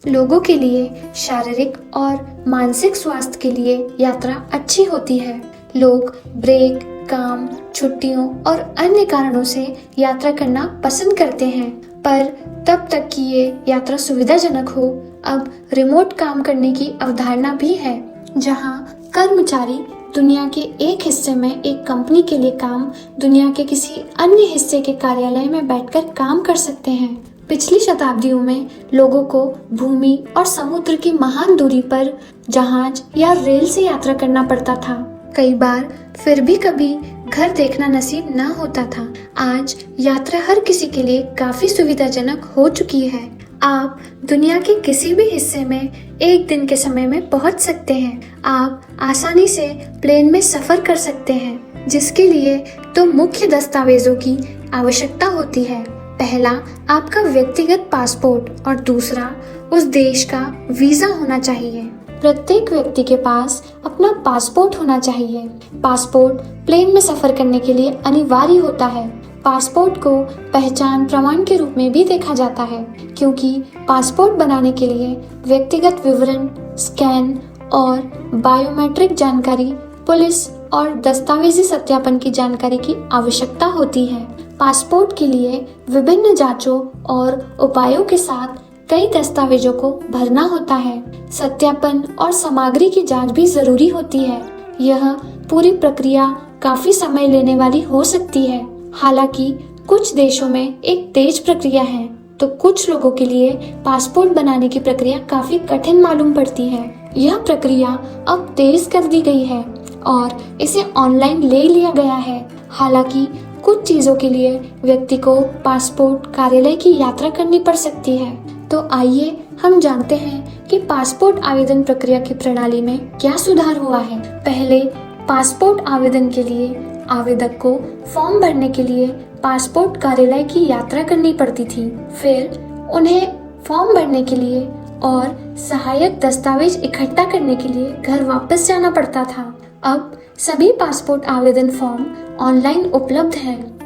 लोगों के लिए शारीरिक और मानसिक स्वास्थ्य के लिए यात्रा अच्छी होती है। लोग ब्रेक, काम, छुट्टियों और अन्य कारणों से यात्रा करना पसंद करते हैं, पर तब तक कि ये यात्रा सुविधाजनक हो, अब रिमोट काम करने की अवधारणा भी है, जहां कर्मचारी दुनिया के एक हिस्से में एक कंपनी के लिए काम दुनिया के किसी अन्य हिस्से के कार्यालय में बैठकर काम कर सकते हैं। पिछली शताब्दियों में लोगों को भूमि और समुद्र की महान दूरी पर जहाज या रेल से यात्रा करना पड़ता था। कई बार फिर भी कभी घर देखना नसीब न होता था। आज यात्रा हर किसी के लिए काफी सुविधाजनक हो चुकी है। आप दुनिया के किसी भी हिस्से में एक दिन के समय में पहुंच सकते हैं। आप आसानी से प्लेन में सफर कर सकते हैं, जिसके लिए दो मुख्य दस्तावेजों की आवश्यकता होती है। पहला आपका व्यक्तिगत पासपोर्ट और दूसरा उस देश का वीजा होना चाहिए। प्रत्येक व्यक्ति के पास अपना पासपोर्ट होना चाहिए। पासपोर्ट प्लेन में सफर करने के लिए अनिवार्य होता है। पासपोर्ट को पहचान प्रमाण के रूप में भी देखा जाता है, क्योंकि पासपोर्ट बनाने के लिए व्यक्तिगत विवरण, स्कैन और बायोमेट्रिक जानकारी, पुलिस और दस्तावेजी सत्यापन की जानकारी की आवश्यकता होती है। पासपोर्ट के लिए विभिन्न जांचों और उपायों के साथ कई दस्तावेजों को भरना होता है। सत्यापन और सामग्री की जांच भी जरूरी होती है। यह पूरी प्रक्रिया काफी समय लेने वाली हो सकती है। हालांकि कुछ देशों में एक तेज प्रक्रिया है, तो कुछ लोगों के लिए पासपोर्ट बनाने की प्रक्रिया काफी कठिन मालूम पड़ती है। यह प्रक्रिया अब तेज कर दी गई है और इसे ऑनलाइन ले लिया गया है। हालांकि कुछ चीजों के लिए व्यक्ति को पासपोर्ट कार्यालय की यात्रा करनी पड़ सकती है। तो आइए हम जानते हैं कि पासपोर्ट आवेदन प्रक्रिया की प्रणाली में क्या सुधार हुआ है। पहले पासपोर्ट आवेदन के लिए आवेदक को फॉर्म भरने के लिए पासपोर्ट कार्यालय की यात्रा करनी पड़ती थी। फिर उन्हें फॉर्म भरने के लिए और सहायक दस्तावेज इकट्ठा करने के लिए घर वापस जाना पड़ता था। अब सभी पासपोर्ट आवेदन फॉर्म ऑनलाइन उपलब्ध हैं,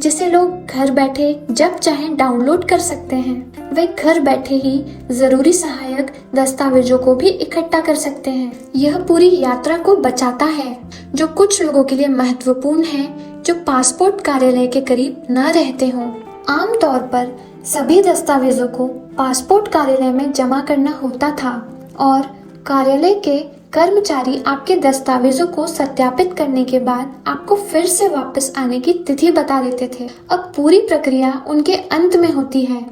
जिसे लोग घर बैठे जब चाहें डाउनलोड कर सकते हैं। वे घर बैठे ही जरूरी सहायक दस्तावेजों को भी इकट्ठा कर सकते हैं। यह पूरी यात्रा को बचाता है, जो कुछ लोगों के लिए महत्वपूर्ण है, जो पासपोर्ट कार्यालय के करीब न रहते हों। आमतौर पर सभी दस्तावेजों को पासपोर्ट कार्यालय में जमा करना होता था और कार्यालय के कर्मचारी आपके दस्तावेजों को सत्यापित करने के बाद आपको फिर से वापस आने की तिथि बता देते थे। अब पूरी प्रक्रिया उनके अंत में होती है।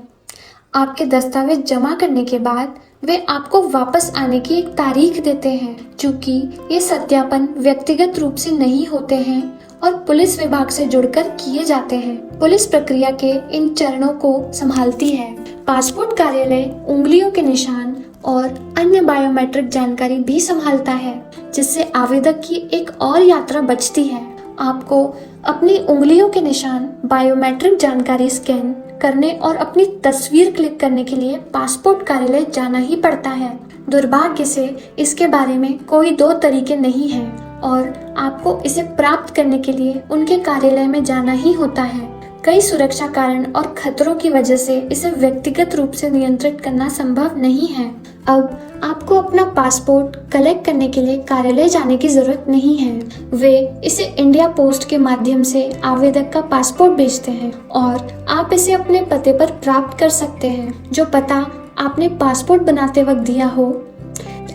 आपके दस्तावेज जमा करने के बाद वे आपको वापस आने की एक तारीख देते हैं। चूंकि ये सत्यापन व्यक्तिगत रूप से नहीं होते हैं और पुलिस विभाग से जुड़कर किए जाते हैं, पुलिस प्रक्रिया के इन चरणों को संभालती है। पासपोर्ट कार्यालय उंगलियों के निशान और अन्य बायोमेट्रिक जानकारी भी संभालता है, जिससे आवेदक की एक और यात्रा बचती है। आपको अपनी उंगलियों के निशान, बायोमेट्रिक जानकारी स्कैन करने और अपनी तस्वीर क्लिक करने के लिए पासपोर्ट कार्यालय जाना ही पड़ता है। दुर्भाग्य से इसके बारे में कोई दो तरीके नहीं हैं और आपको इसे प्राप्त करने के लिए उनके कार्यालय में जाना ही होता है। कई सुरक्षा कारण और खतरों की वजह से इसे व्यक्तिगत रूप से नियंत्रित करना संभव नहीं है। अब आपको अपना पासपोर्ट कलेक्ट करने के लिए कार्यालय जाने की जरूरत नहीं है। वे इसे इंडिया पोस्ट के माध्यम से आवेदक का पासपोर्ट भेजते हैं और आप इसे अपने पते पर प्राप्त कर सकते हैं, जो पता आपने पासपोर्ट बनाते वक्त दिया हो।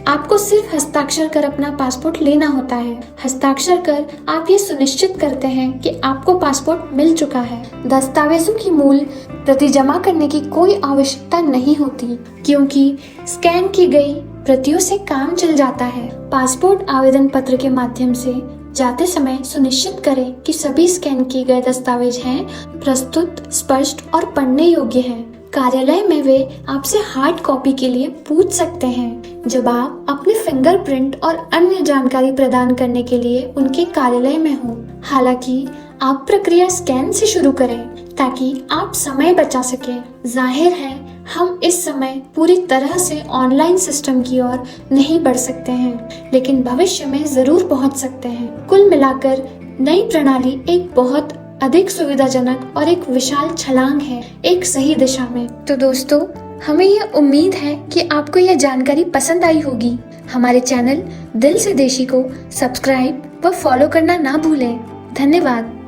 आपको सिर्फ हस्ताक्षर कर अपना पासपोर्ट लेना होता है। हस्ताक्षर कर आप ये सुनिश्चित करते हैं कि आपको पासपोर्ट मिल चुका है। दस्तावेजों की मूल प्रति जमा करने की कोई आवश्यकता नहीं होती, क्योंकि स्कैन की गई प्रतियों से काम चल जाता है। पासपोर्ट आवेदन पत्र के माध्यम से जाते समय सुनिश्चित करें कि सभी स्कैन किए गए दस्तावेज हैं प्रस्तुत, स्पष्ट और पढ़ने योग्य हैं। कार्यालय में वे आपसे हार्ड कॉपी के लिए पूछ सकते हैं जब आप अपने फिंगरप्रिंट और अन्य जानकारी प्रदान करने के लिए उनके कार्यालय में हो। हालांकि आप प्रक्रिया स्कैन से शुरू करें ताकि आप समय बचा सकें। जाहिर है हम इस समय पूरी तरह से ऑनलाइन सिस्टम की ओर नहीं बढ़ सकते हैं, लेकिन भविष्य में जरूर पहुंच सकते हैं। कुल मिलाकर नई प्रणाली एक बहुत अधिक सुविधाजनक और एक विशाल छलांग है एक सही दिशा में। तो दोस्तों, हमें यह उम्मीद है कि आपको यह जानकारी पसंद आई होगी। हमारे चैनल दिल से देशी को सब्सक्राइब व फॉलो करना ना भूलें। धन्यवाद।